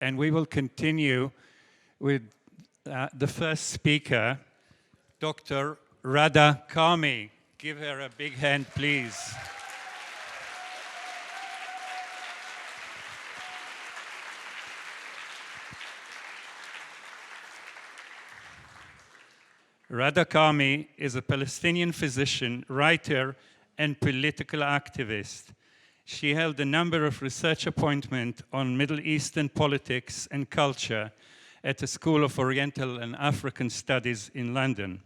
And we will continue with the first speaker, Dr. Ghada Karmi. Give her a big hand, please. Ghada Karmi is a Palestinian physician, writer, and political activist. She held a number of research appointments on Middle Eastern politics and culture at the School of Oriental and African Studies in London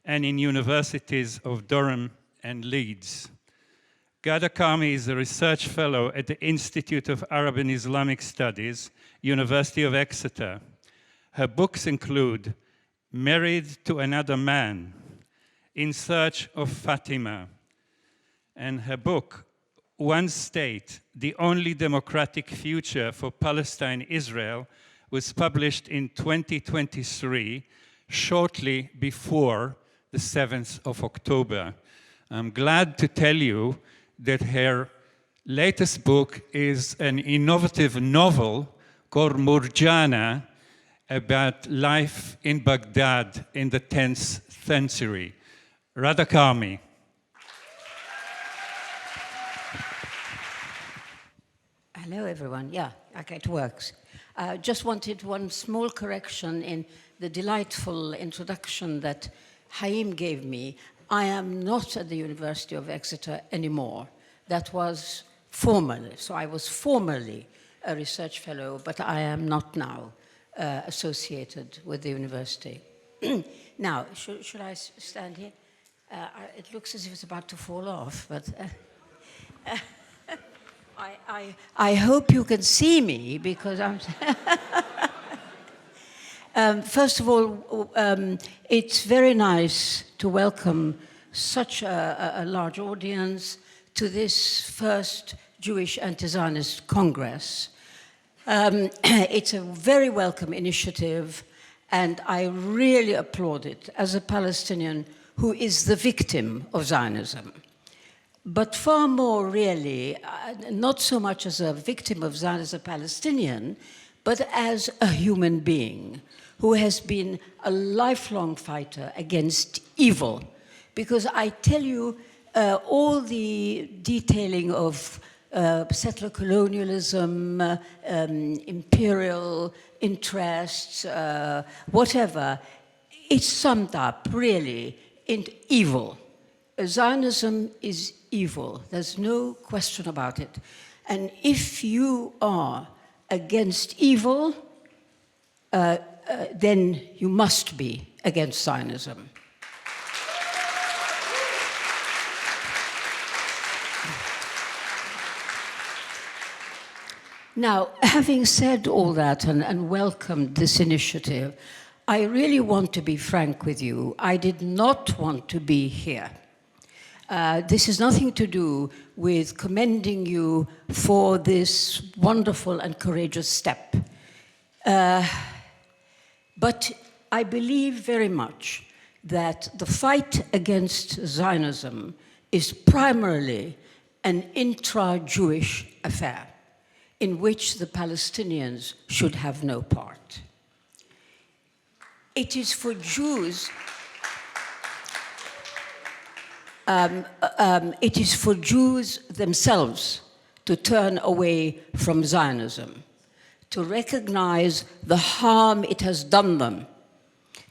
and in universities of Durham and Leeds. Ghada Karmi is a research fellow at the Institute of Arab and Islamic Studies, University of Exeter. Her books include Married to Another Man, In Search of Fatima, and her book, One State, The Only Democratic Future for Palestine, Israel, was published in 2023, shortly before the 7th of October. I'm glad to tell you that her latest book is an innovative novel called Murjana, about life in Baghdad in the 10th century. Ghada Karmi. Hello, everyone. Yeah, okay, it works. Just wanted one small correction in the delightful introduction that Haim gave me. I am not at the University of Exeter anymore. That was formerly, so I was formerly a research fellow, but I am not now associated with the university. Now, should I stand here? It looks as if it's about to fall off, but I hope you can see me, because I'm... First of all, it's very nice to welcome such a large audience to this first Jewish Anti-Zionist Congress. It's a very welcome initiative, and I really applaud it as a Palestinian who is the victim of Zionism. But far more really, not so much as a victim of Zionism, as a Palestinian, but as a human being who has been a lifelong fighter against evil. Because I tell you, all the detailing of settler colonialism, imperial interests, whatever, it's summed up really in evil. Zionism is evil. There's no question about it. And if you are against evil, then you must be against Zionism. Now, having said all that and welcomed this initiative, I really want to be frank with you. I did not want to be here. This has nothing to do with commending you for this wonderful and courageous step. But I believe very much that the fight against Zionism is primarily an intra-Jewish affair, in which the Palestinians should have no part. It is for Jews, it is for Jews themselves to turn away from Zionism, to recognize the harm it has done them,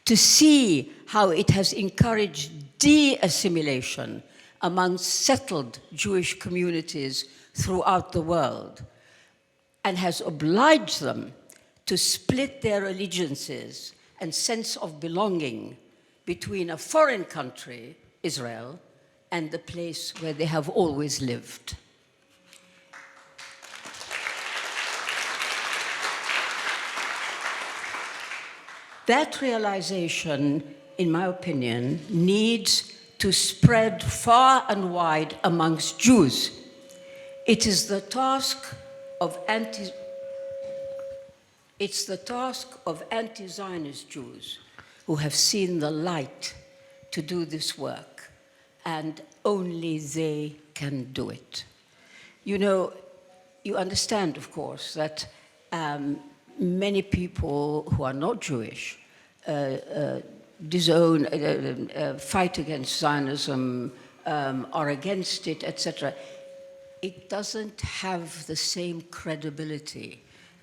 to see how it has encouraged de-assimilation among settled Jewish communities throughout the world, and has obliged them to split their allegiances and sense of belonging between a foreign country, Israel, and the place where they have always lived. That realization, in my opinion, needs to spread far and wide amongst Jews. It is the task of anti-Zionist Jews who have seen the light to do this work, and only they can do it. You know, you understand, of course, that many people who are not Jewish disown, fight against Zionism, are against it, etc. It doesn't have the same credibility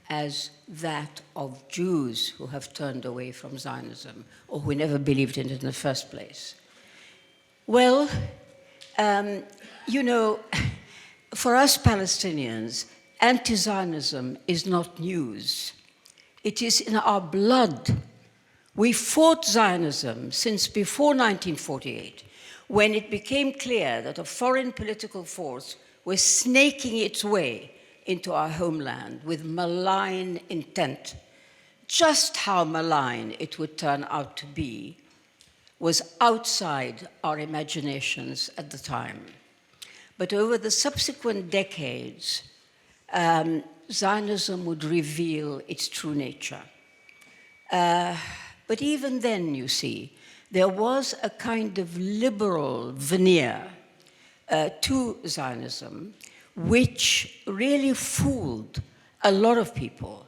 as that of Jews who have turned away from Zionism or who never believed in it in the first place. Well, you know, for us Palestinians, anti-Zionism is not news. It is in our blood. We fought Zionism since before 1948, when it became clear that a foreign political force was snaking its way into our homeland with malign intent. Just how malign it would turn out to be was outside our imaginations at the time. But over the subsequent decades, Zionism would reveal its true nature. But even then, you see, there was a kind of liberal veneer to Zionism, which really fooled a lot of people,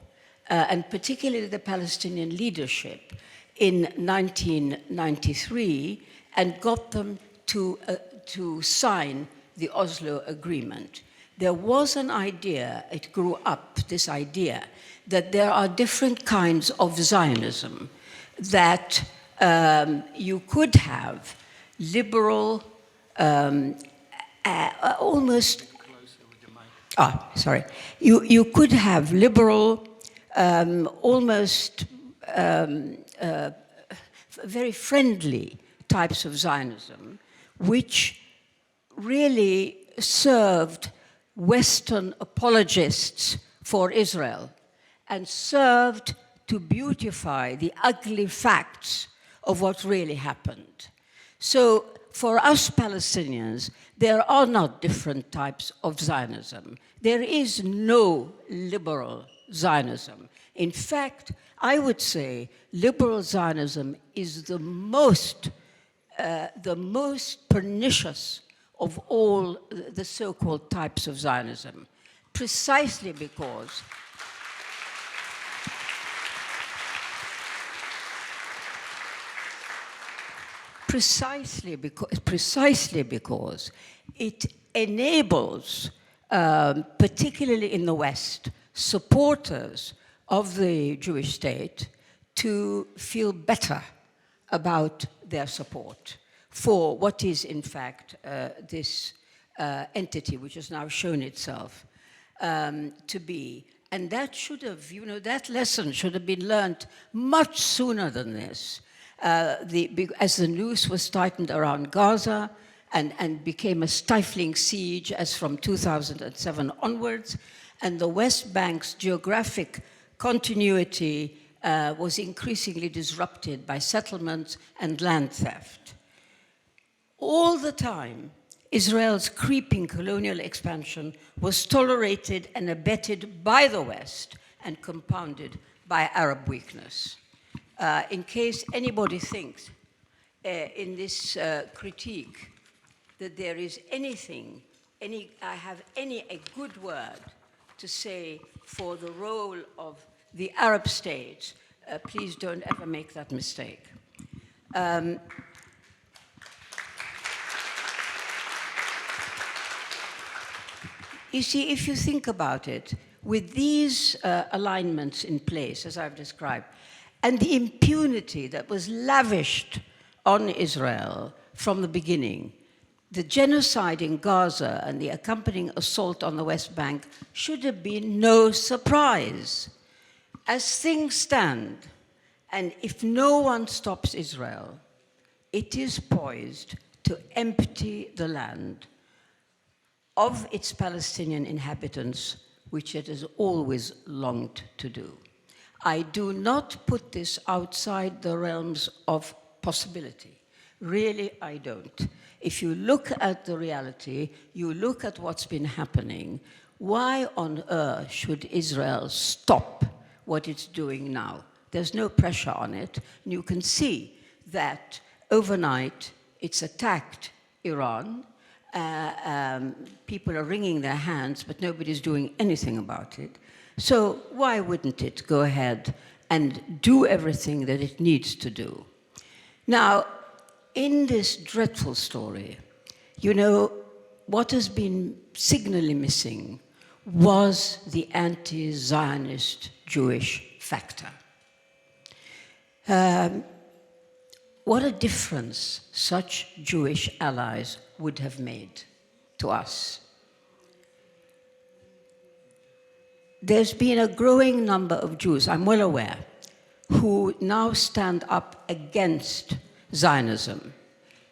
and particularly the Palestinian leadership in 1993, and got them to sign the Oslo Agreement. There was an idea, it grew up, this idea, that there are different kinds of Zionism, that you could have liberal, almost, you could have liberal, almost very friendly types of Zionism, which really served Western apologists for Israel and served to beautify the ugly facts of what really happened. So for us Palestinians, there are not different types of Zionism. There is no liberal Zionism. In fact, I would say liberal Zionism is the most pernicious of all the so-called types of Zionism, precisely because it enables, particularly in the West, supporters of the Jewish state to feel better about their support for what is, in fact, this entity which has now shown itself to be. And that should have, you know, that lesson should have been learned much sooner than this. As the noose was tightened around Gaza and became a stifling siege as from 2007 onwards, and the West Bank's geographic continuity was increasingly disrupted by settlements and land theft. All the time, Israel's creeping colonial expansion was tolerated and abetted by the West and compounded by Arab weakness. In case anybody thinks in this critique that there is anything, I have a good word to say for the role of the Arab states, please don't ever make that mistake. You see, if you think about it, with these alignments in place, as I've described, and the impunity that was lavished on Israel from the beginning, the genocide in Gaza and the accompanying assault on the West Bank should have been no surprise. As things stand, and if no one stops Israel, it is poised to empty the land of its Palestinian inhabitants, which it has always longed to do. I do not put this outside the realms of possibility. Really, I don't. If you look at the reality, you look at what's been happening, why on earth should Israel stop what it's doing now? There's no pressure on it. And you can see that overnight it's attacked Iran. People are wringing their hands, but nobody's doing anything about it. So why wouldn't it go ahead and do everything that it needs to do? Now, in this dreadful story, you know, what has been signally missing was the anti-Zionist Jewish factor. What a difference such Jewish allies would have made to us. There's been a growing number of Jews, I'm well aware, who now stand up against Zionism.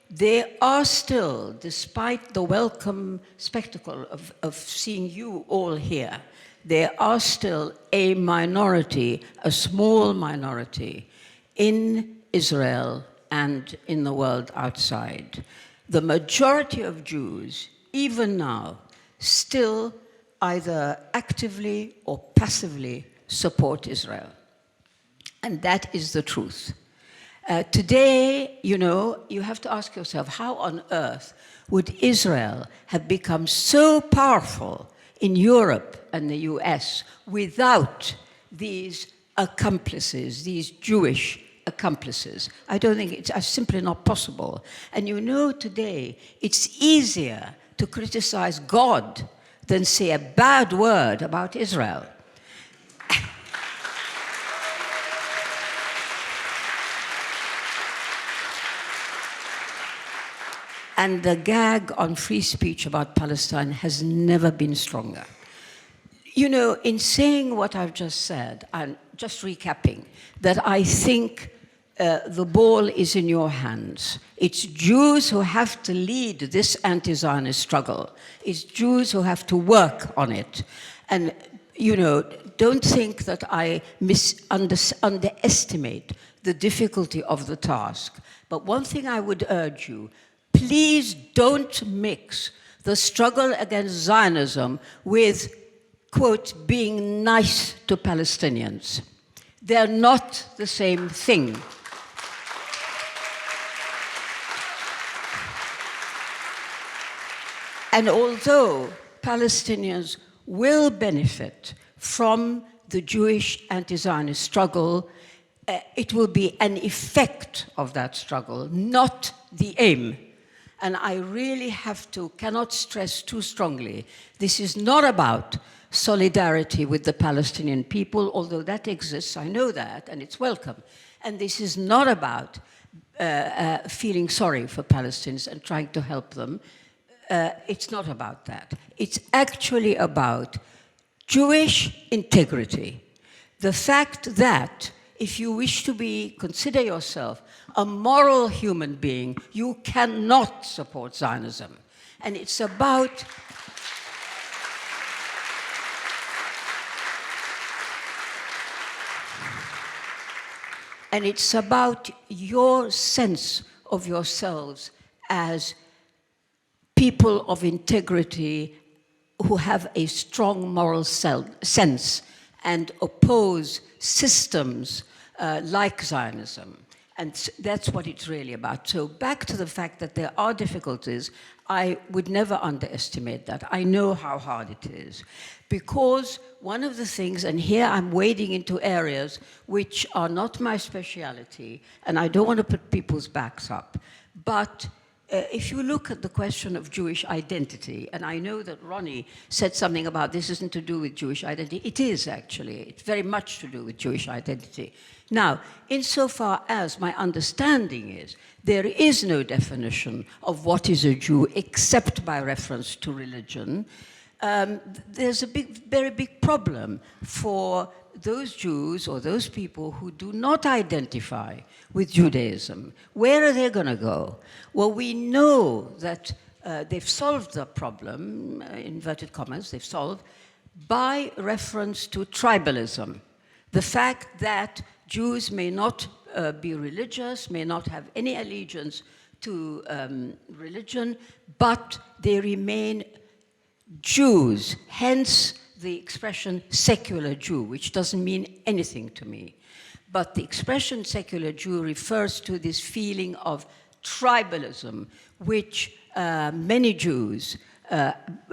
They are still, despite the welcome spectacle of seeing you all here, there are still a minority, a small minority, in Israel and in the world outside. The majority of Jews, even now, still either actively or passively support Israel. And that is the truth. Today, you know, you have to ask yourself, how on earth would Israel have become so powerful in Europe and the US without these accomplices, these Jewish accomplices? I don't think it's simply not possible. And you know, today, it's easier to criticize God than say a bad word about Israel. And the gag on free speech about Palestine has never been stronger. You know, in saying what I've just said, and just recapping, that I think the ball is in your hands. It's Jews who have to lead this anti-Zionist struggle. It's Jews who have to work on it. And, you know, don't think that I underestimate the difficulty of the task. But one thing I would urge you, please don't mix the struggle against Zionism with, quote, being nice to Palestinians. They're not the same thing. And although Palestinians will benefit from the Jewish anti-Zionist struggle, it will be an effect of that struggle, not the aim. And I really cannot stress too strongly, this is not about solidarity with the Palestinian people, although that exists, I know that, and it's welcome. And this is not about feeling sorry for Palestinians and trying to help them. It's not about that. It's actually about Jewish integrity. The fact that if you wish to consider yourself a moral human being, you cannot support Zionism. And it's about your sense of yourselves as people of integrity who have a strong moral sense and oppose systems like Zionism. And that's what it's really about. So back to the fact that there are difficulties, I would never underestimate that. I know how hard it is. Because one of the things, and here I'm wading into areas which are not my speciality, and I don't want to put people's backs up, but if you look at the question of Jewish identity, and I know that Ronnie said something about this isn't to do with Jewish identity. It is, actually. It's very much to do with Jewish identity. Now, insofar as my understanding is, there is no definition of what is a Jew except by reference to religion. There's a very big problem for those Jews or those people who do not identify with Judaism. Where are they going to go? Well, we know that they've solved the problem, inverted commas, they've solved, by reference to tribalism. The fact that Jews may not be religious, may not have any allegiance to religion, but they remain Jews, hence the expression secular Jew, which doesn't mean anything to me. But the expression secular Jew refers to this feeling of tribalism, which many Jews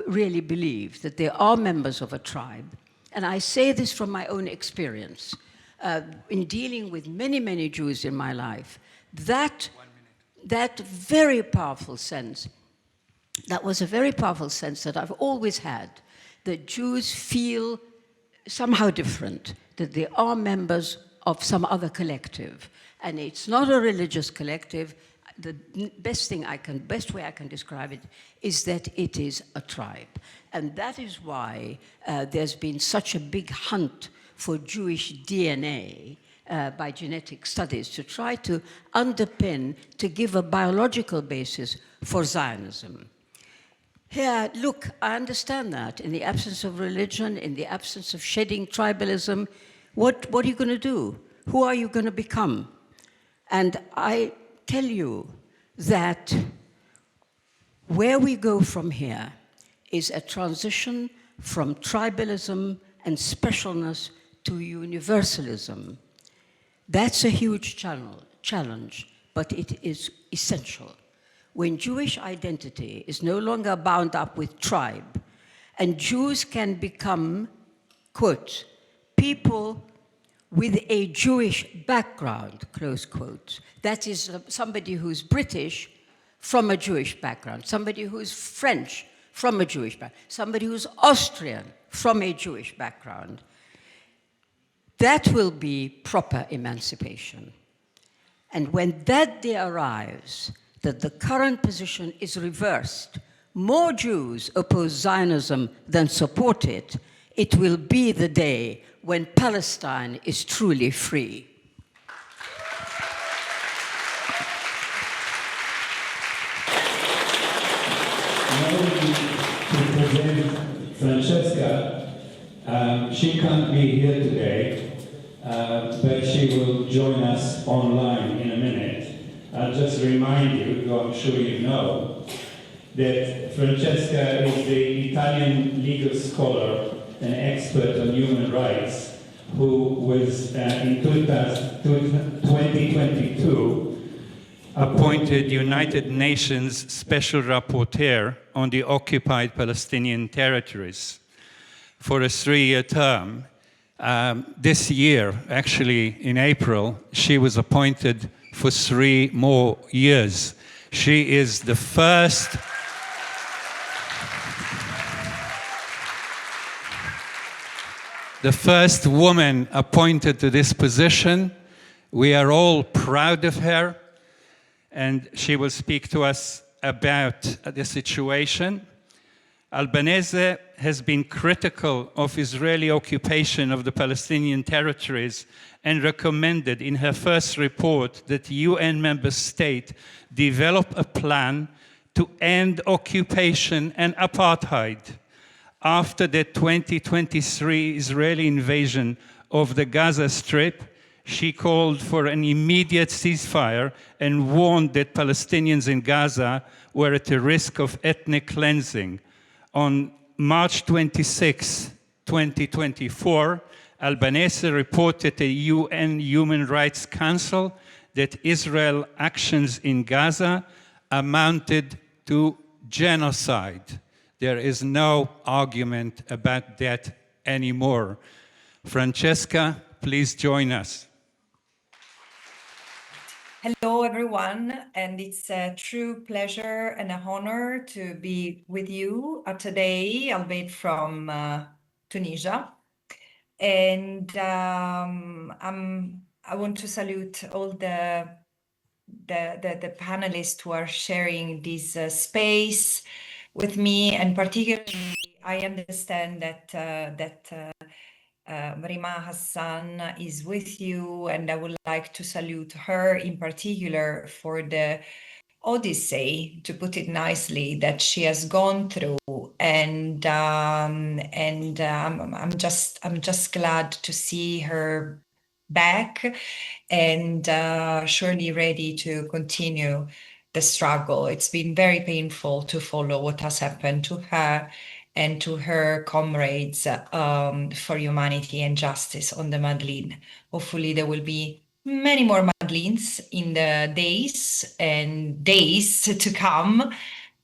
really believe, that they are members of a tribe, And I say this from my own experience. In dealing with many, many Jews in my life, that very powerful sense, that was a very powerful sense that I've always had, that Jews feel somehow different, that they are members of some other collective. And it's not a religious collective. The best way I can describe it is that it is a tribe. And that is why there's been such a big hunt for Jewish DNA by genetic studies to try to underpin, to give a biological basis for Zionism. Here, look, I understand that. In the absence of religion, in the absence of shedding tribalism, what are you going to do? Who are you going to become? And I tell you that where we go from here is a transition from tribalism and specialness to universalism. That's a huge challenge, but it is essential. When Jewish identity is no longer bound up with tribe, and Jews can become, quote, people with a Jewish background, close quote. That is somebody who's British from a Jewish background, somebody who's French from a Jewish background, somebody who's Austrian from a Jewish background. That will be proper emancipation. And when that day arrives, that the current position is reversed, more Jews oppose Zionism than support it, it will be the day when Palestine is truly free. Now to present Francesca. She can't be here today, but she will join us online in a minute. I'll just remind you, though I'm sure you know, that Francesca is the Italian legal scholar and expert on human rights who was in 2022 appointed United Nations Special Rapporteur on the occupied Palestinian territories for a 3-year term. This year, actually in April, she was appointed for 3 more years. She is the first woman appointed to this position. We are all proud of her, and she will speak to us about the situation. Albanese has been critical of Israeli occupation of the Palestinian territories and recommended in her first report that UN member states develop a plan to end occupation and apartheid. After the 2023 Israeli invasion of the Gaza Strip, she called for an immediate ceasefire and warned that Palestinians in Gaza were at a risk of ethnic cleansing. On March 26, 2024, Albanese reported to UN Human Rights Council that Israel's actions in Gaza amounted to genocide. There is no argument about that anymore. Francesca, please join us. Hello, everyone, and it's a true pleasure and an honor to be with you today, albeit from Tunisia. And I want to salute all the panelists who are sharing this space with me, and particularly I understand that Rima Hassan is with you, and I would like to salute her in particular for the odyssey, to put it nicely, that she has gone through, and I'm just glad to see her back and surely ready to continue the struggle. It's been very painful to follow what has happened to her and to her comrades for humanity and justice on the Madeleine. Hopefully there will be many more Madeleines in the days to come,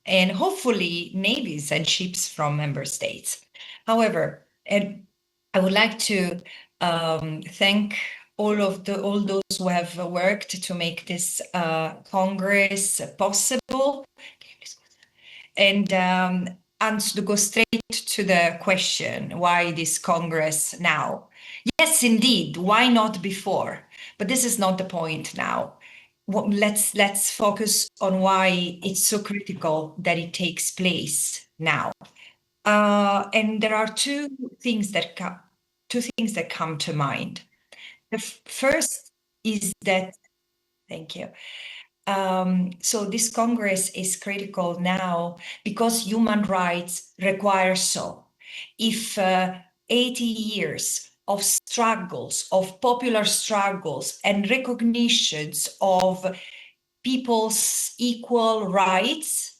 and hopefully navies and ships from member states. However, and I would like to thank all those who have worked to make this Congress possible, and to go straight to the question, why this Congress now? Yes, indeed, why not before? But this is not the point now. Let's focus on why it's so critical that it takes place now. And there are two things that come to mind. The first is that, thank you. So this Congress is critical now because human rights require so. If 80 years of struggles, of popular struggles and recognitions of people's equal rights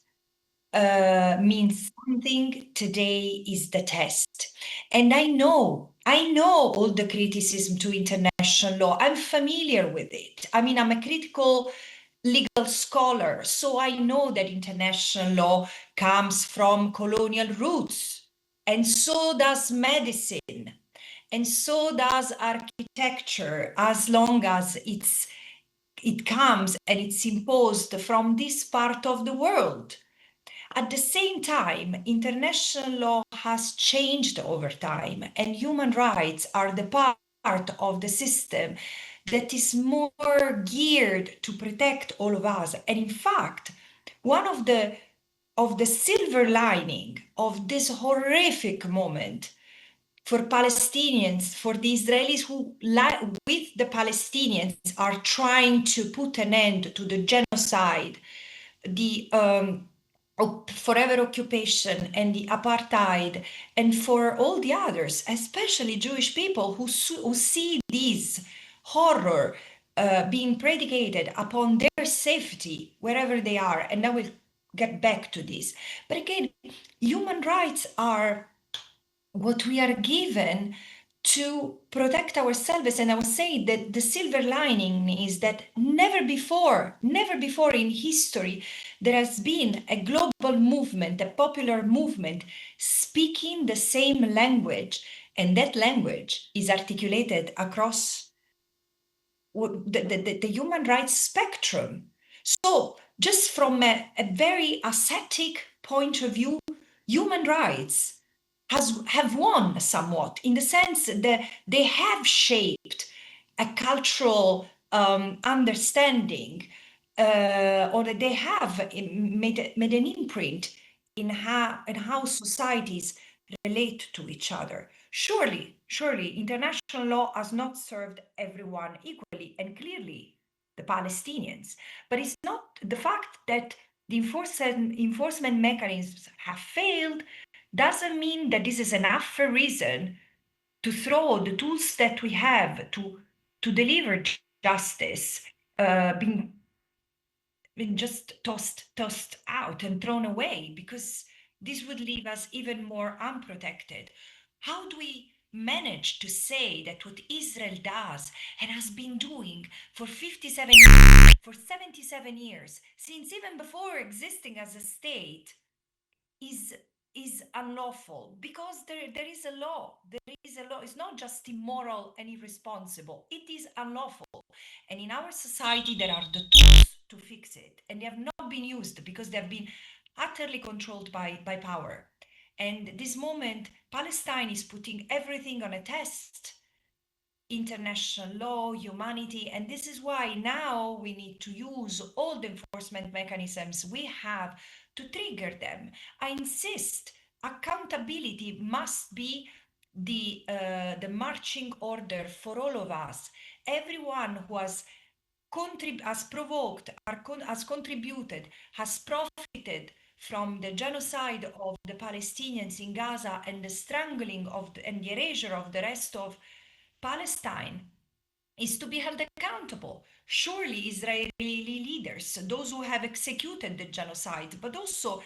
means something, today is the test. And I know all the criticism to international law. I'm familiar with it. I mean, I'm a critical legal scholar, so I know that international law comes from colonial roots, and so does medicine, and so does architecture, as long as it comes and it's imposed from this part of the world. At the same time, international law has changed over time, and human rights are the part of the system that is more geared to protect all of us. And in fact, one of the silver lining of this horrific moment for Palestinians, for the Israelis who, with the Palestinians, are trying to put an end to the genocide, the forever occupation and the apartheid, and for all the others, especially Jewish people who see these horror being predicated upon their safety wherever they are. And I will get back to this. But again, human rights are what we are given to protect ourselves. And I would say that the silver lining is that never before in history, there has been a global movement, a popular movement, speaking the same language. And that language is articulated across the human rights spectrum. So just from a very ascetic point of view, human rights have won somewhat, in the sense that they have shaped a cultural understanding, or that they have made an imprint in how societies relate to each other. Surely, international law has not served everyone equally, and clearly the Palestinians. But it's not the fact that the enforcement mechanisms have failed doesn't mean that this is enough a reason to throw the tools that we have to deliver justice being just tossed out and thrown away, because this would leave us even more unprotected. How do we manage to say that what Israel does and has been doing for 57 years, for 77 years, since even before existing as a state, is unlawful? Because there is a law. There is a law. It's not just immoral and irresponsible. It is unlawful. And in our society, there are the tools to fix it. And they have not been used because they have been utterly controlled by power. And this moment, Palestine is putting everything on a test. International law, humanity, and this is why now we need to use all the enforcement mechanisms we have to trigger them. I insist, accountability must be the marching order for all of us. Everyone who has provoked, has contributed, has profited from the genocide of the Palestinians in Gaza and the strangling and the erasure of the rest of Palestine, is to be held accountable. Surely Israeli leaders, those who have executed the genocide, but also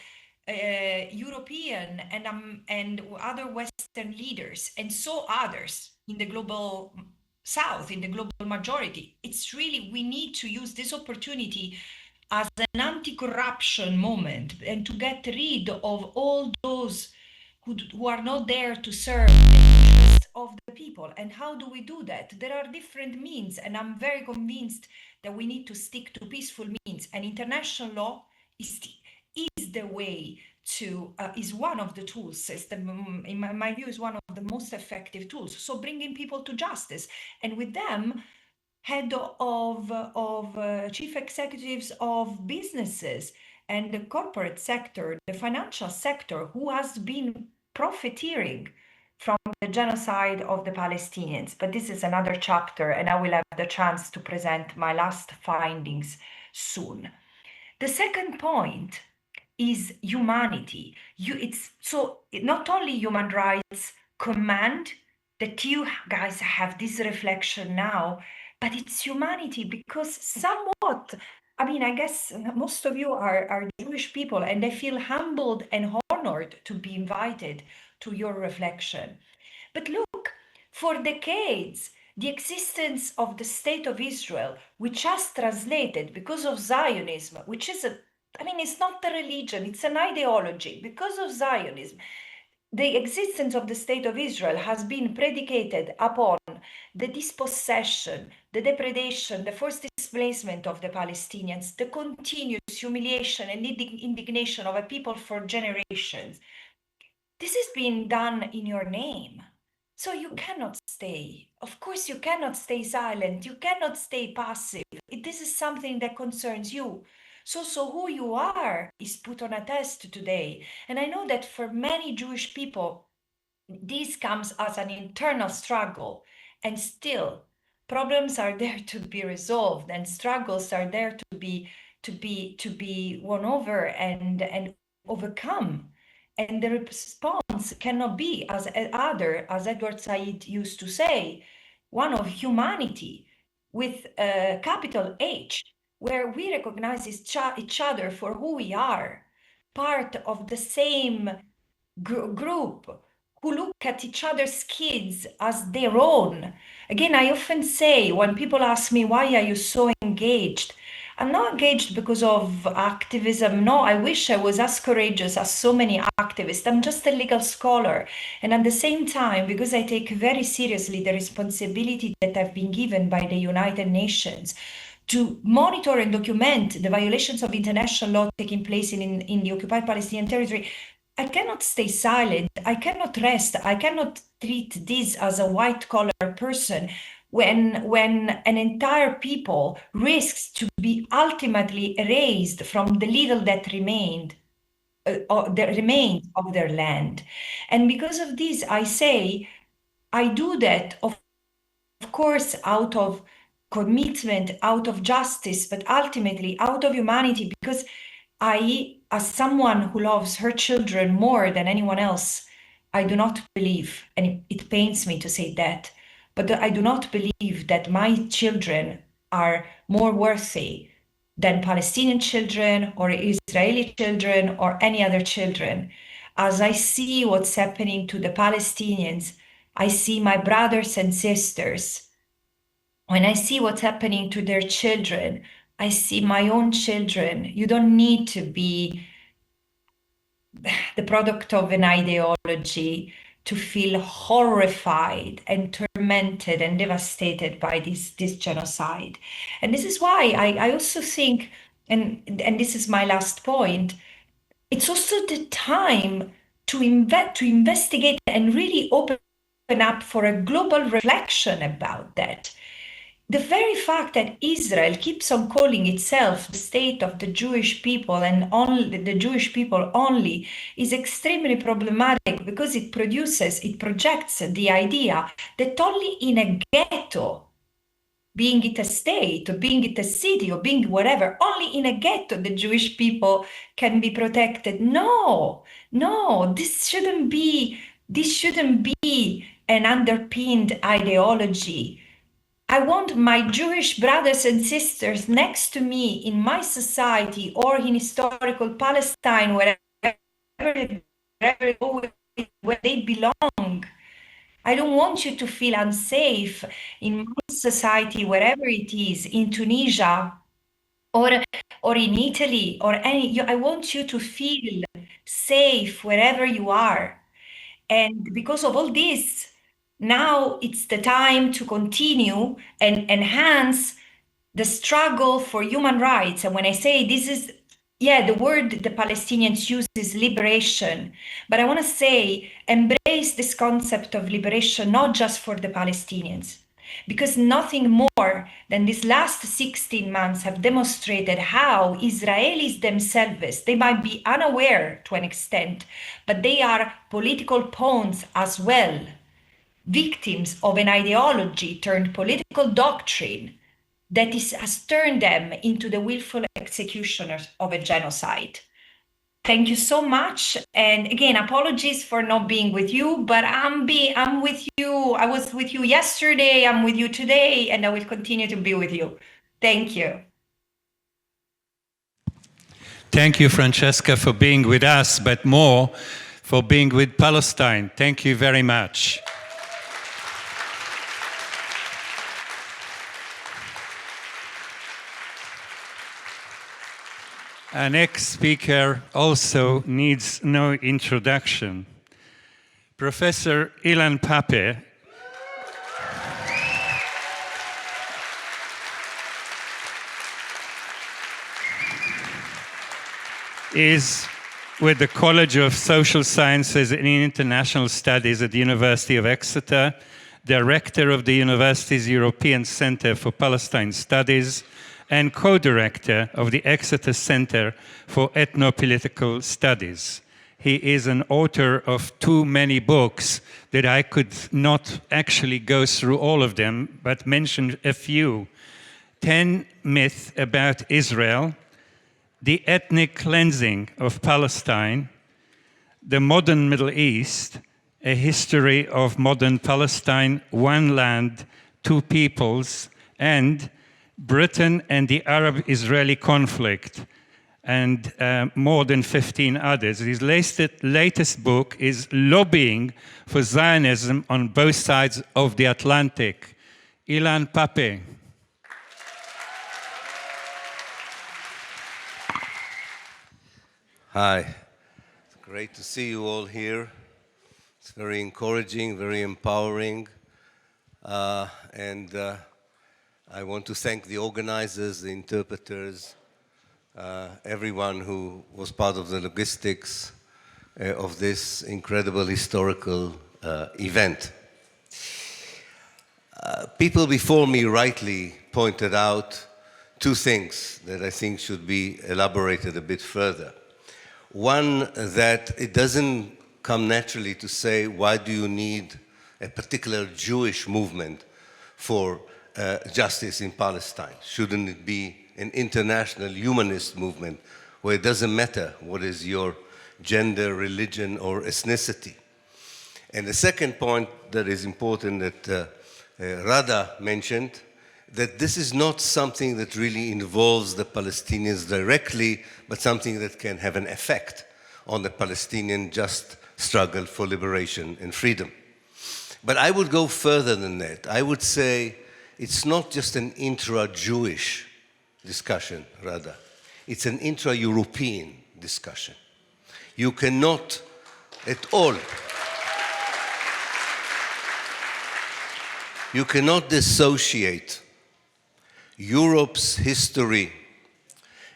European and other Western leaders, and so others in the global South, in the global majority. It's really, we need to use this opportunity as an anti-corruption moment and to get rid of all those who are not there to serve the interests of the people. And how do we do that? There are different means, and I'm very convinced that we need to stick to peaceful means. And international law is the way to, is one of the tools, in my view, is one of the most effective tools. So bringing people to justice, and with them, head of chief executives of businesses and the corporate sector, the financial sector, who has been profiteering from the genocide of the Palestinians. But this is another chapter, and I will have the chance to present my last findings soon. The second point is humanity. It's so not only human rights command that you guys have this reflection now, but it's humanity, because somewhat, I mean, I guess most of you are Jewish people, and I feel humbled and honored to be invited to your reflection. But look, for decades, the existence of the State of Israel, which has translated because of Zionism, which is it's not a religion, it's an ideology. Because of Zionism, the existence of the State of Israel has been predicated upon the dispossession, the depredation, the forced displacement of the Palestinians, the continuous humiliation and indignation of a people for generations. This has been done in your name. So you cannot stay. Of course, you cannot stay silent. You cannot stay passive. This is something that concerns you. So who you are is put on a test today. And I know that for many Jewish people, this comes as an internal struggle. And still, problems are there to be resolved, and struggles are there to be won over and overcome. And the response cannot be as Edward Said used to say, one of humanity with a capital H, where we recognize each other for who we are, part of the same group, who look at each other's kids as their own. Again, I often say, when people ask me, why are you so engaged? I'm not engaged because of activism. No, I wish I was as courageous as so many activists. I'm just a legal scholar. And at the same time, because I take very seriously the responsibility that I've been given by the United Nations to monitor and document the violations of international law taking place in the occupied Palestinian territory, I cannot stay silent. I cannot rest. I cannot treat this as a white-collar person when an entire people risks to be ultimately erased from the little that remained, the remains of their land. And because of this, I say, I do that, of course, out of commitment, out of justice, but ultimately out of humanity, because I, as someone who loves her children more than anyone else, I do not believe, and it pains me to say that, but I do not believe that my children are more worthy than Palestinian children or Israeli children or any other children. As I see what's happening to the Palestinians, I see my brothers and sisters. When I see what's happening to their children, I see my own children. You don't need to be the product of an ideology to feel horrified and tormented and devastated by this genocide. And this is why I also think, and this is my last point, it's also the time to investigate and really open up for a global reflection about that. The very fact that Israel keeps on calling itself the state of the Jewish people and only the Jewish people only is extremely problematic, because it projects the idea that only in a ghetto, being it a state or being it a city or being whatever, only in a ghetto the Jewish people can be protected. No, this shouldn't be an underpinned ideology. I want my Jewish brothers and sisters next to me in my society or in historical Palestine, where they belong. I don't want you to feel unsafe in my society, wherever it is, in Tunisia or in Italy or I want you to feel safe wherever you are. And because of all this, Now it's the time to continue and enhance the struggle for human rights. And when I say this is, yeah, the word the Palestinians use is liberation, but I want to say embrace this concept of liberation, not just for the Palestinians, because nothing more than these last 16 months have demonstrated how Israelis themselves, they might be unaware to an extent, but they are political pawns as well, victims of an ideology turned political doctrine has turned them into the willful executioners of a genocide. Thank you so much. And again, apologies for not being with you, but I'm with you. I was with you yesterday, I'm with you today, and I will continue to be with you. Thank you. Thank you, Francesca, for being with us, but more for being with Palestine. Thank you very much. Our next speaker also needs no introduction. Professor Ilan Pappé is with the College of Social Sciences and International Studies at the University of Exeter, Director of the university's European Center for Palestine Studies, and co-director of the Exeter Center for Ethno-Political Studies. He is an author of too many books that I could not actually go through all of them, but mention a few. 10 Myths About Israel, The Ethnic Cleansing of Palestine, The Modern Middle East, A History of Modern Palestine, One Land, Two Peoples, and Britain and the Arab-Israeli Conflict, and more than 15 others. His latest book is Lobbying for Zionism on Both Sides of the Atlantic. Ilan Pappé. Hi, it's great to see you all here. It's very encouraging, very empowering, and I want to thank the organizers, the interpreters, everyone who was part of the logistics of this incredible historical event. People before me rightly pointed out two things that I think should be elaborated a bit further. One, that it doesn't come naturally to say, why do you need a particular Jewish movement for justice in Palestine? Shouldn't it be an international humanist movement where it doesn't matter what is your gender, religion, or ethnicity? And the second point that is important that Ghada mentioned, that this is not something that really involves the Palestinians directly, but something that can have an effect on the Palestinian just struggle for liberation and freedom. But I would go further than that. I would say it's not just an intra-Jewish discussion, rather. It's an intra-European discussion. You cannot at all, you cannot dissociate Europe's history,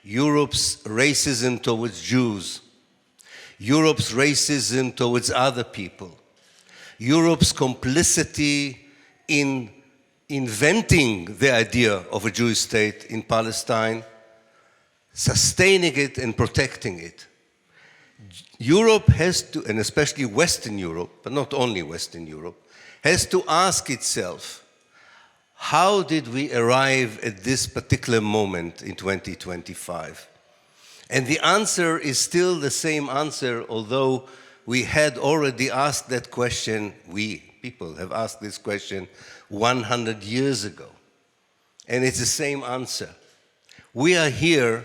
Europe's racism towards Jews, Europe's racism towards other people, Europe's complicity in inventing the idea of a Jewish state in Palestine, sustaining it and protecting it. Europe has to, and especially Western Europe, but not only Western Europe, has to ask itself, how did we arrive at this particular moment in 2025? And the answer is still the same answer, although we had already asked that question, people have asked this question 100 years ago. And it's the same answer. We are here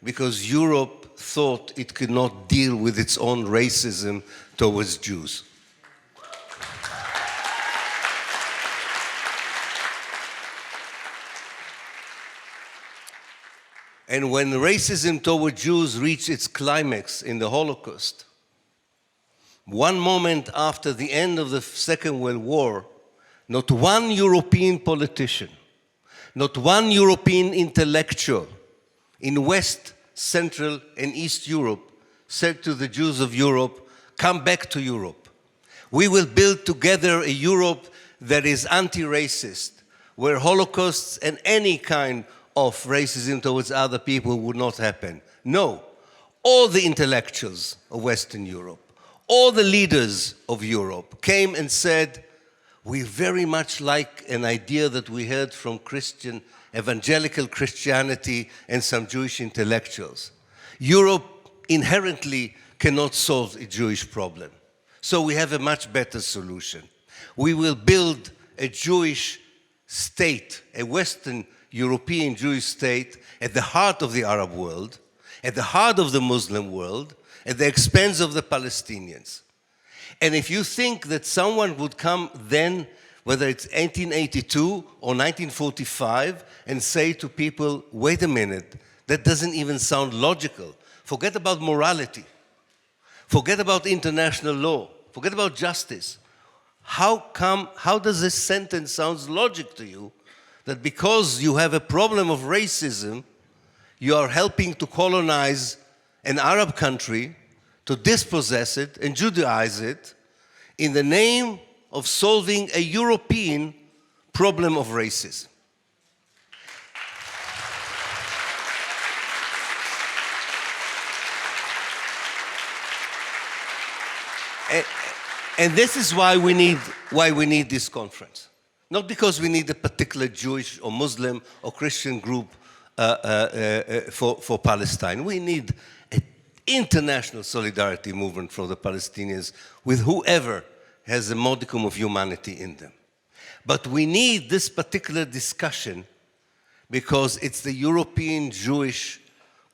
because Europe thought it could not deal with its own racism towards Jews. And when racism toward Jews reached its climax in the Holocaust, one moment after the end of the Second World War, not one European politician, not one European intellectual in West, Central, and East Europe said to the Jews of Europe, come back to Europe. We will build together a Europe that is anti-racist, where holocausts and any kind of racism towards other people would not happen. No, all the intellectuals of Western Europe, all the leaders of Europe came and said, we very much like an idea that we heard from Christian, evangelical Christianity and some Jewish intellectuals. Europe inherently cannot solve a Jewish problem. So we have a much better solution. We will build a Jewish state, a Western European Jewish state at the heart of the Arab world, at the heart of the Muslim world, at the expense of the Palestinians. And if you think that someone would come then, whether it's 1882 or 1945, and say to people, wait a minute, that doesn't even sound logical. Forget about morality. Forget about international law. Forget about justice. How does this sentence sound logic to you? That because you have a problem of racism, you are helping to colonize an Arab country, to dispossess it and Judaize it in the name of solving a European problem of racism. And this is why we need this conference. Not because we need a particular Jewish or Muslim or Christian group for Palestine. We need an international solidarity movement for the Palestinians with whoever has a modicum of humanity in them. But we need this particular discussion because it's the European Jewish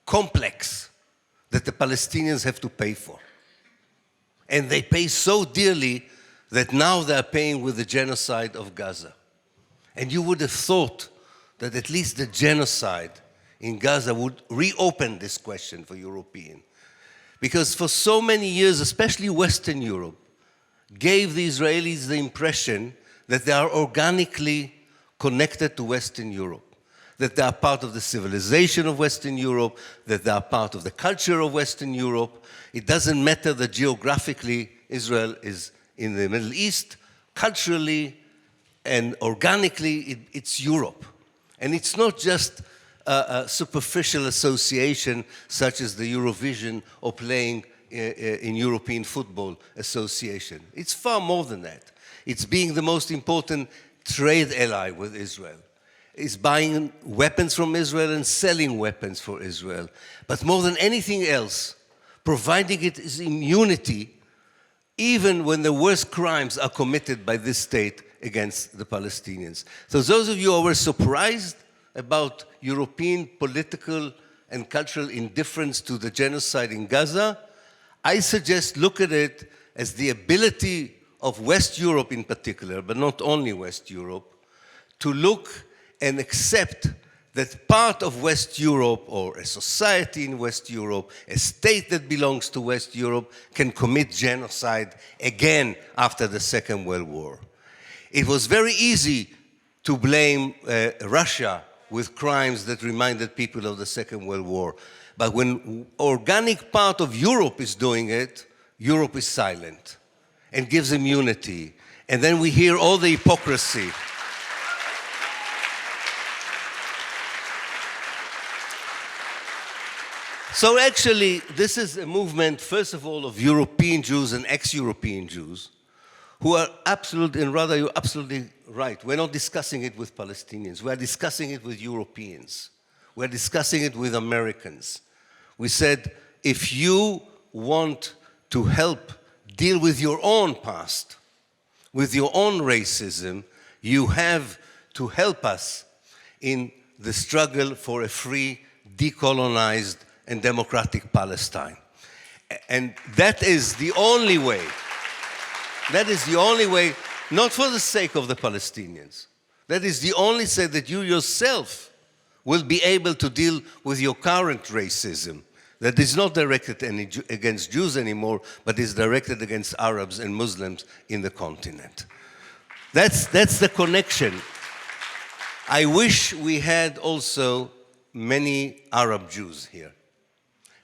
complex that the Palestinians have to pay for. And they pay so dearly that now they're paying with the genocide of Gaza. And you would have thought that at least the genocide in Gaza would reopen this question for Europeans. Because for so many years, especially Western Europe, gave the Israelis the impression that they are organically connected to Western Europe, that they are part of the civilization of Western Europe, that they are part of the culture of Western Europe. It doesn't matter that geographically Israel is in the Middle East, culturally and organically it's Europe. And it's not just a superficial association such as the Eurovision or playing in European Football Association. It's far more than that. It's being the most important trade ally with Israel. It's buying weapons from Israel and selling weapons for Israel. But more than anything else, providing it is immunity even when the worst crimes are committed by this state against the Palestinians. So those of you who were surprised about European political and cultural indifference to the genocide in Gaza, I suggest look at it as the ability of West Europe in particular, but not only West Europe, to look and accept that part of West Europe, or a society in West Europe, a state that belongs to West Europe, can commit genocide again after the Second World War. It was very easy to blame Russia with crimes that reminded people of the Second World War. But when organic part of Europe is doing it, Europe is silent and gives immunity. And then we hear all the hypocrisy. So actually, this is a movement, first of all, of European Jews and ex-European Jews who are absolutely, and rather you're absolutely right. We're not discussing it with Palestinians. We're discussing it with Europeans. We're discussing it with Americans. We said, if you want to help deal with your own past, with your own racism, you have to help us in the struggle for a free, decolonized, and democratic Palestine. And that is the only way. That is the only way, not for the sake of the Palestinians. That is the only way that you yourself will be able to deal with your current racism that is not directed against Jews anymore, but is directed against Arabs and Muslims in the continent. That's the connection. I wish we had also many Arab Jews here,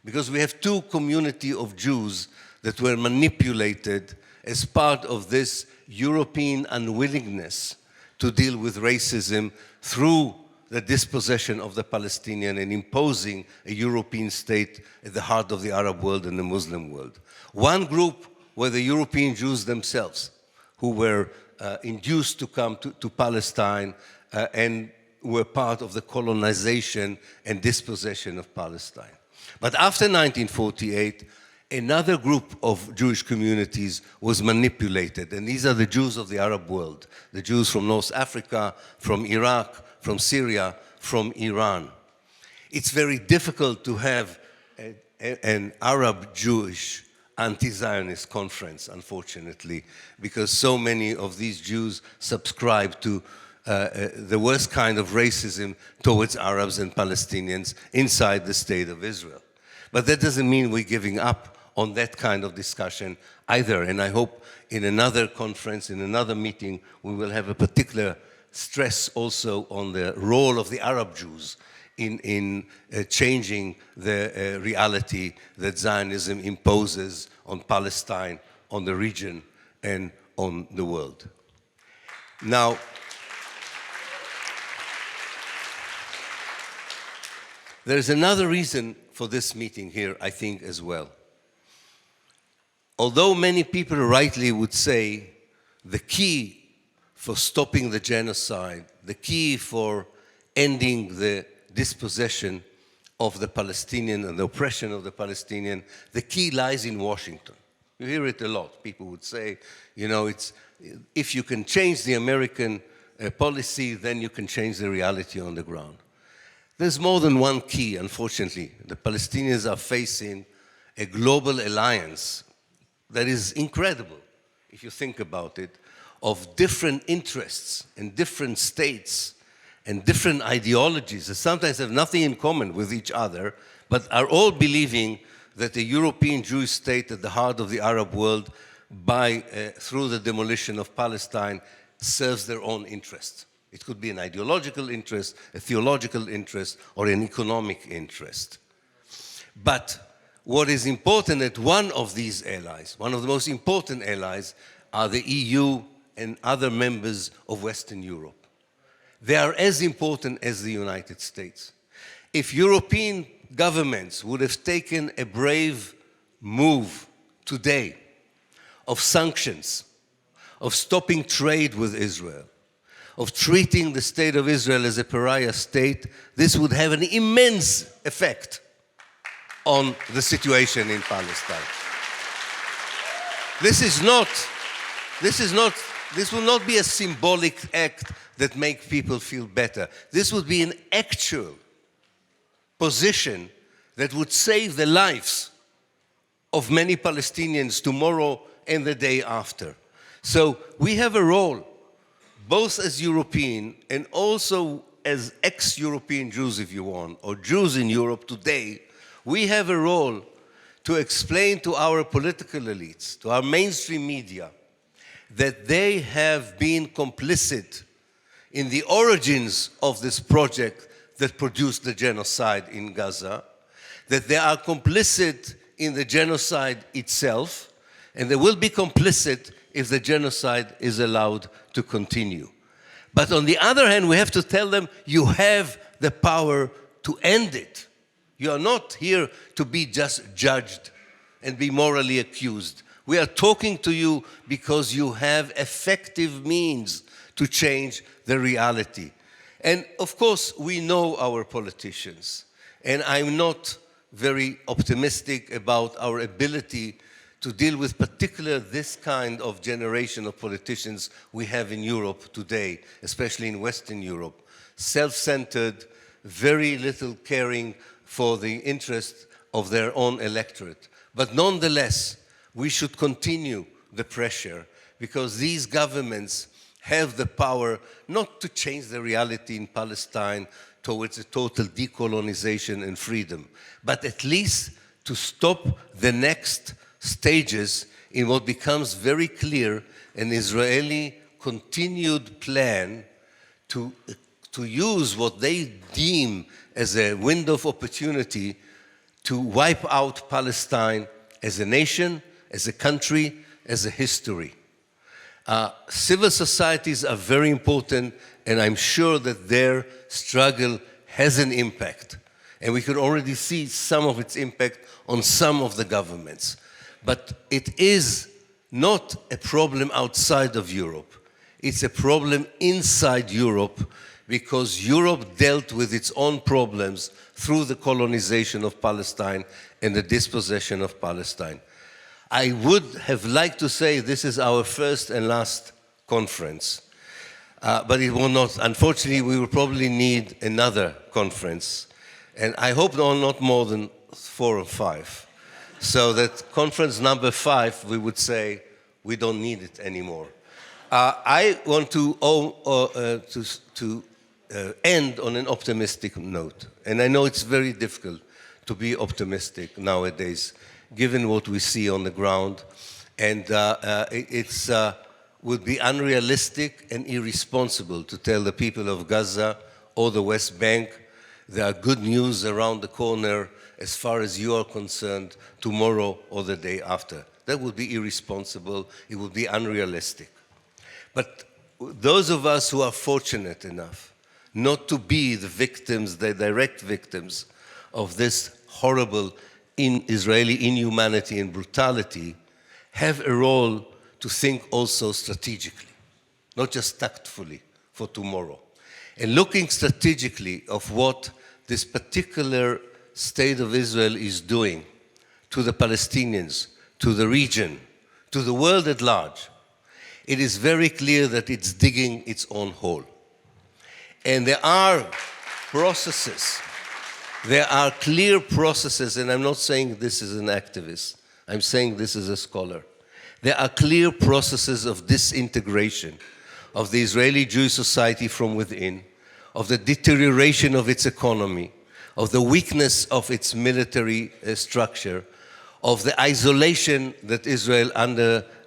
because we have two communities of Jews that were manipulated as part of this European unwillingness to deal with racism through the dispossession of the Palestinian and imposing a European state at the heart of the Arab world and the Muslim world. One group were the European Jews themselves, who were induced to come to Palestine and were part of the colonization and dispossession of Palestine. But after 1948, another group of Jewish communities was manipulated, and these are the Jews of the Arab world, the Jews from North Africa, from Iraq, from Syria, from Iran. It's very difficult to have an Arab-Jewish anti-Zionist conference, unfortunately, because so many of these Jews subscribe to the worst kind of racism towards Arabs and Palestinians inside the state of Israel. But that doesn't mean we're giving up on that kind of discussion either. And I hope in another conference, in another meeting, we will have a particular stress also on the role of the Arab Jews in changing the reality that Zionism imposes on Palestine, on the region, and on the world. Now, there's another reason for this meeting here, I think, as well. Although many people rightly would say the key for stopping the genocide, the key for ending the dispossession of the Palestinian and the oppression of the Palestinian, the key lies in Washington. You hear it a lot. People would say, you know, it's, if you can change the American policy, then you can change the reality on the ground. There's more than one key, unfortunately. The Palestinians are facing a global alliance that is incredible, if you think about it, of different interests and different states and different ideologies that sometimes have nothing in common with each other, but are all believing that the European Jewish state at the heart of the Arab world, through the demolition of Palestine, serves their own interests. It could be an ideological interest, a theological interest, or an economic interest. But what is important that one of these allies, one of the most important allies, are the EU and other members of Western Europe. They are as important as the United States. If European governments would have taken a brave move today of sanctions, of stopping trade with Israel, of treating the state of Israel as a pariah state, this would have an immense effect on the situation in Palestine. This will not be a symbolic act that makes people feel better. This would be an actual position that would save the lives of many Palestinians tomorrow and the day after. So we have a role, both as European and also as ex-European Jews, if you want, or Jews in Europe today. We have a role to explain to our political elites, to our mainstream media, that they have been complicit in the origins of this project that produced the genocide in Gaza, that they are complicit in the genocide itself, and they will be complicit if the genocide is allowed to continue. But on the other hand, we have to tell them, you have the power to end it. You are not here to be just judged and be morally accused. We are talking to you because you have effective means to change the reality. And of course, we know our politicians. And I'm not very optimistic about our ability to deal with particularly this kind of generation of politicians we have in Europe today, especially in Western Europe. Self-centered, very little caring for the interest of their own electorate. But nonetheless, we should continue the pressure because these governments have the power not to change the reality in Palestine towards a total decolonization and freedom, but at least to stop the next stages in what becomes very clear an Israeli continued plan to use what they deem as a window of opportunity to wipe out Palestine as a nation, as a country, as a history. Civil societies are very important, and I'm sure that their struggle has an impact. And we could already see some of its impact on some of the governments. But it is not a problem outside of Europe. It's a problem inside Europe, because Europe dealt with its own problems through the colonization of Palestine and the dispossession of Palestine. I would have liked to say this is our first and last conference, but it will not. Unfortunately, we will probably need another conference, and I hope not more than 4 or 5, so that conference number 5, we would say, we don't need it anymore. I want to end on an optimistic note, and I know it's very difficult to be optimistic nowadays, given what we see on the ground, and it would be unrealistic and irresponsible to tell the people of Gaza or the West Bank there are good news around the corner as far as you are concerned tomorrow or the day after. That would be irresponsible, it would be unrealistic. But those of us who are fortunate enough not to be the victims, the direct victims of this horrible Israeli inhumanity and brutality, have a role to think also strategically, not just tactfully for tomorrow. And looking strategically of what this particular state of Israel is doing to the Palestinians, to the region, to the world at large, it is very clear that it's digging its own hole. And there are processes, there are clear processes, and I'm not saying this as an activist, I'm saying this as a scholar. There are clear processes of disintegration of the Israeli Jewish society from within, of the deterioration of its economy, of the weakness of its military structure, of the isolation that Israel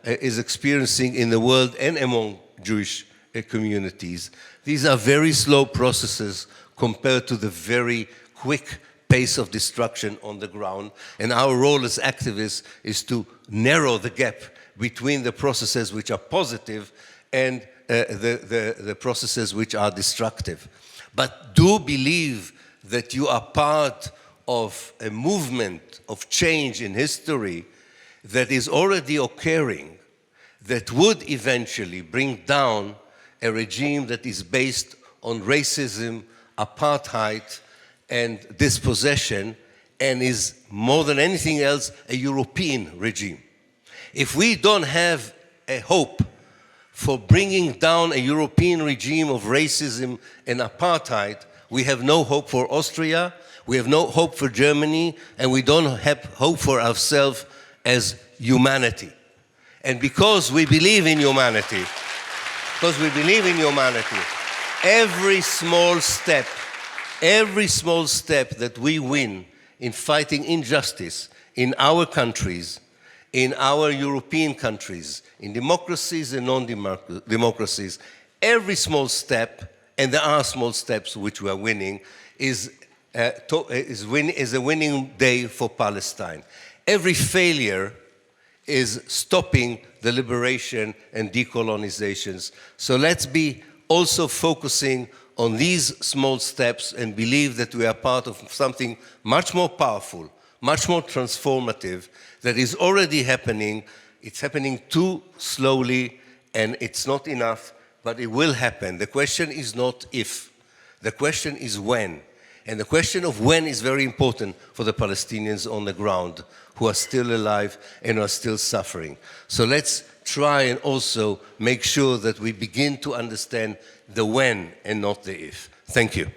is experiencing in the world and among Jewish communities. These are very slow processes compared to the very quick pace of destruction on the ground. And our role as activists is to narrow the gap between the processes which are positive and the processes which are destructive. But do believe that you are part of a movement of change in history that is already occurring, that would eventually bring down a regime that is based on racism, apartheid, and dispossession, and is more than anything else a European regime. If we don't have a hope for bringing down a European regime of racism and apartheid, we have no hope for Austria, we have no hope for Germany, and we don't have hope for ourselves as humanity. And because we believe in humanity, every small step that we win in fighting injustice in our countries, in our European countries, in democracies and non-democracies, every small step, and there are small steps which we are winning, is a winning day for Palestine. Every failure is stopping the liberation and decolonizations. So let's be also focusing on these small steps and believe that we are part of something much more powerful, much more transformative, that is already happening. It's happening too slowly, and it's not enough, but it will happen. The question is not if, the question is when. And the question of when is very important for the Palestinians on the ground who are still alive and are still suffering. So let's try and also make sure that we begin to understand the when and not the if. Thank you.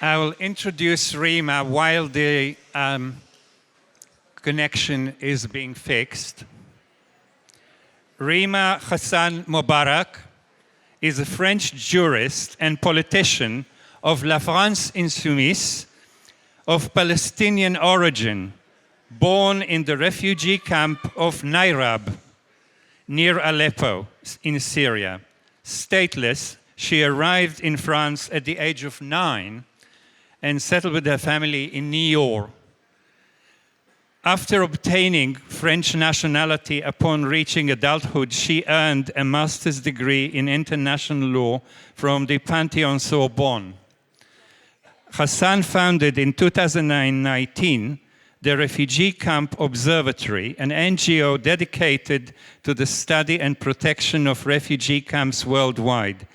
I will introduce Rima while the connection is being fixed. Rima Hassan Mubarak is a French jurist and politician of La France Insoumise, of Palestinian origin, born in the refugee camp of Nairab, near Aleppo in Syria. Stateless, she arrived in France at the age of 9 and settled with her family in Niort. After obtaining French nationality upon reaching adulthood, she earned a master's degree in international law from the Panthéon-Sorbonne. Hassan founded in 2019 the Refugee Camp Observatory, an NGO dedicated to the study and protection of refugee camps worldwide.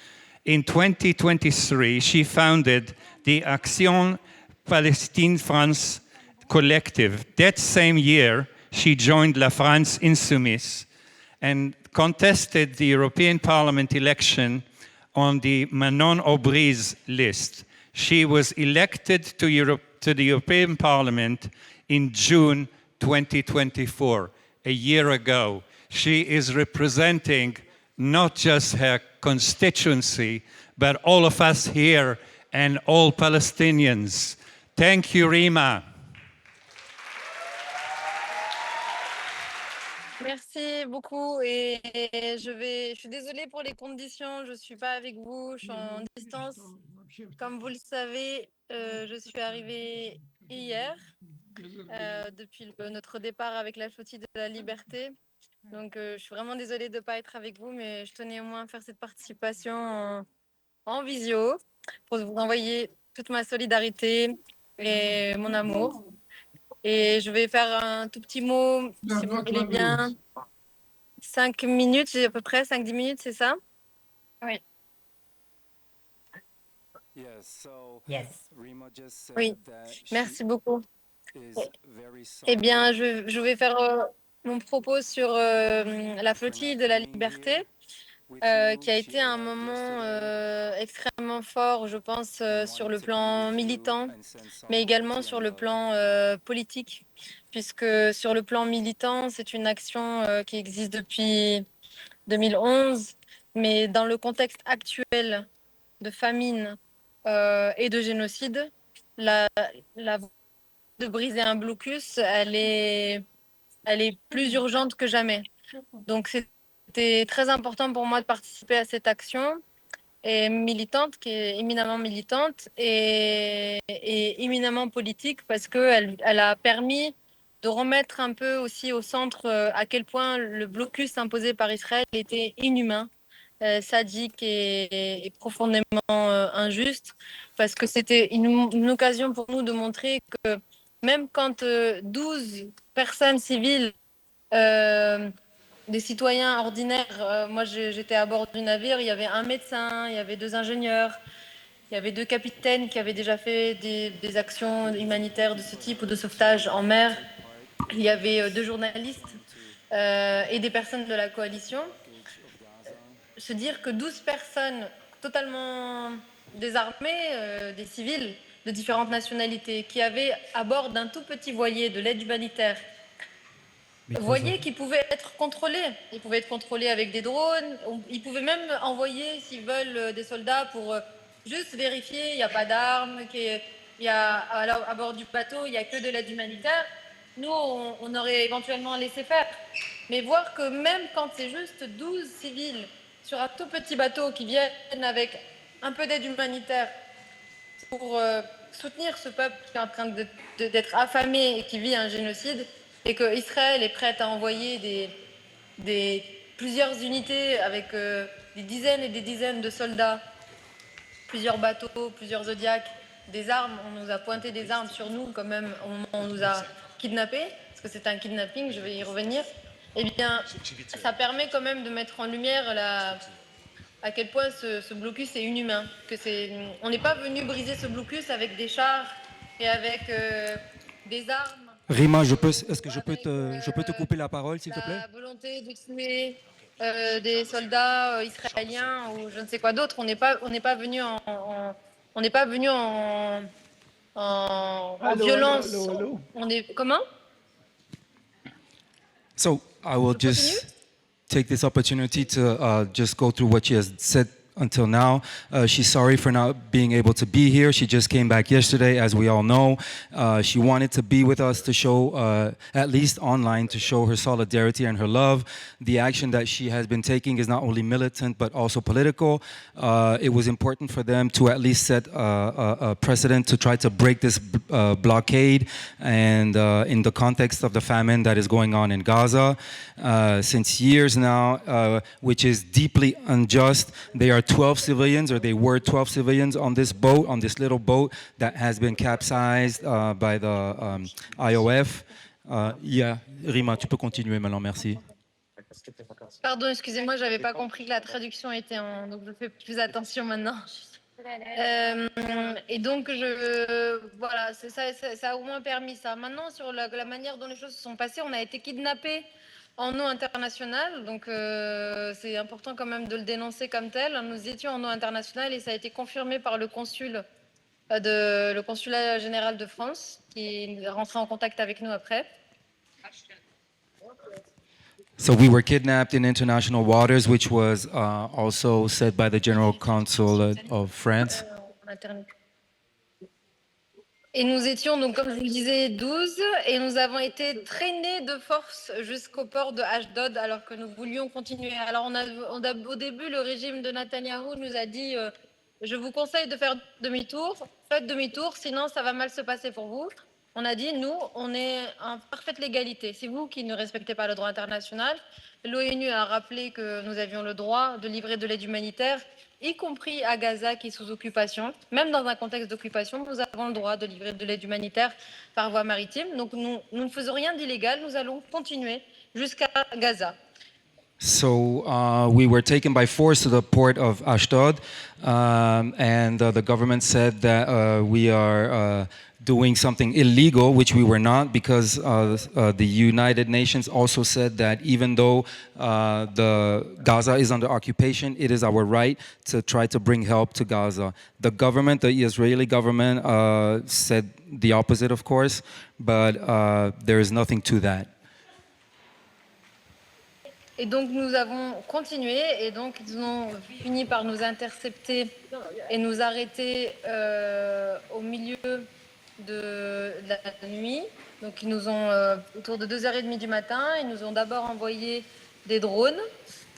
In 2023, she founded the Action Palestine France collective. That same year, she joined La France Insoumise and contested the European Parliament election on the Manon Aubry's list. She was elected to the European Parliament in June 2024, a year ago. She is representing not just her constituency, but all of us here and all Palestinians. Thank you, Rima. Merci beaucoup et je suis désolée pour les conditions, je ne suis pas avec vous, je suis en distance. Comme vous le savez, je suis arrivée hier depuis notre départ avec la flottille de la liberté. Donc je suis vraiment désolée de ne pas être avec vous, mais je tenais au moins à faire cette participation en visio pour vous envoyer toute ma solidarité et mon amour. Et je vais faire un tout petit mot, si vous voulez bien. 5 minutes, j'ai à peu près 5-10 minutes, c'est ça? Oui. Oui, merci beaucoup. Eh bien, je vais faire mon propos sur la flottille de la liberté, qui a été un moment extrêmement fort, je pense, sur le plan militant, mais également sur le plan politique, puisque sur le plan militant, c'est une action qui existe depuis 2011, mais dans le contexte actuel de famine et de génocide, la de briser un blocus, elle est plus urgente que jamais. Donc c'était très important pour moi de participer à cette action et militante, qui est éminemment militante et éminemment politique, parce qu'elle a permis de remettre un peu aussi au centre à quel point le blocus imposé par Israël était inhumain, sadique et profondément injuste, parce que c'était une occasion pour nous de montrer que même quand 12 personnes civiles, des citoyens ordinaires, moi j'étais à bord du navire, il y avait un médecin, il y avait 2 ingénieurs, il y avait 2 capitaines qui avaient déjà fait des actions humanitaires de ce type ou de sauvetage en mer, il y avait 2 journalistes et des personnes de la coalition. Se dire que 12 personnes totalement désarmées, des civils de différentes nationalités, qui avaient à bord d'un tout petit voilier de l'aide humanitaire, voilier qui pouvait être contrôlé. Il pouvait être contrôlé avec des drones. Ils pouvaient même envoyer, s'ils veulent, des soldats pour juste vérifier, il n'y a pas d'armes, à bord du bateau, il n'y a que de l'aide humanitaire. Nous, on aurait éventuellement laissé faire. Mais voir que même quand c'est juste 12 civils sur un tout petit bateau qui viennent avec un peu d'aide humanitaire pour soutenir ce peuple qui est en train d'être affamé et qui vit un génocide, et qu'Israël est prête à envoyer plusieurs unités avec des dizaines et des dizaines de soldats, plusieurs bateaux, plusieurs Zodiacs, des armes. On nous a pointé des armes sur nous quand même au moment où on nous a kidnappés, parce que c'est un kidnapping, je vais y revenir. Eh bien, ça permet quand même de mettre en lumière à quel point ce blocus est inhumain. On n'est pas venu briser ce blocus avec des chars et avec des armes. Rima, est-ce que je peux te couper la parole, s'il te plaît? La volonté de tuer des soldats israéliens ou je ne sais quoi d'autre. On n'est pas venu en violence. Hello. On est comment? So I will just take this opportunity to just go through what she has said until now. She's sorry for not being able to be here. She just came back yesterday, as we all know. She wanted to be with us to show, at least online, to show her solidarity and her love. The action that she has been taking is not only militant, but also political. It was important for them to at least set a precedent to try to break this blockade, and in the context of the famine that is going on in Gaza since years now, which is deeply unjust. There are 12 civilians, or they were 12 civilians on this boat, on this little boat that has been capsized by the IOF. Yeah, Rima, tu peux continuer maintenant, merci. Pardon, excusez-moi, j'avais pas compris que la traduction était en... Donc je fais plus attention maintenant. Et donc, voilà, ça a au moins permis ça. Maintenant, sur la manière dont les choses se sont passées, on a été kidnappés en eau internationale. Donc, c'est important quand même de le dénoncer comme tel. Nous étions en eau internationale et ça a été confirmé par le consulat général de France, qui est rentré en contact avec nous après. So we were kidnapped in international waters, which was also said by the General Consul of France. Et nous étions, donc, comme je vous le disais, 12, et nous avons été traînés de force jusqu'au port de Ashdod, alors que nous voulions continuer. Alors, au début, le régime de Netanyahou nous a dit je vous conseille de faire demi-tour, faites demi-tour, sinon ça va mal se passer pour vous. On a dit, nous, on est en parfaite légalité. C'est vous qui ne respectez pas le droit international. L'ONU a rappelé que nous avions le droit de livrer de l'aide humanitaire, y compris à Gaza, qui est sous occupation. Même dans un contexte d'occupation, nous avons le droit de livrer de l'aide humanitaire par voie maritime. Donc, nous ne faisons rien d'illégal. Nous allons continuer jusqu'à Gaza. So we were taken by force to the port of Ashdod, and the government said that we are doing something illegal, which we were not, because the United Nations also said that even though the Gaza is under occupation, it is our right to try to bring help to Gaza. The government, the Israeli government, said the opposite, of course, but there is nothing to that. Et donc, nous avons continué, et donc, ils ont fini par nous intercepter et nous arrêter au milieu de la nuit. Donc, ils nous ont, autour de 2h30 du matin, ils nous ont d'abord envoyé des drones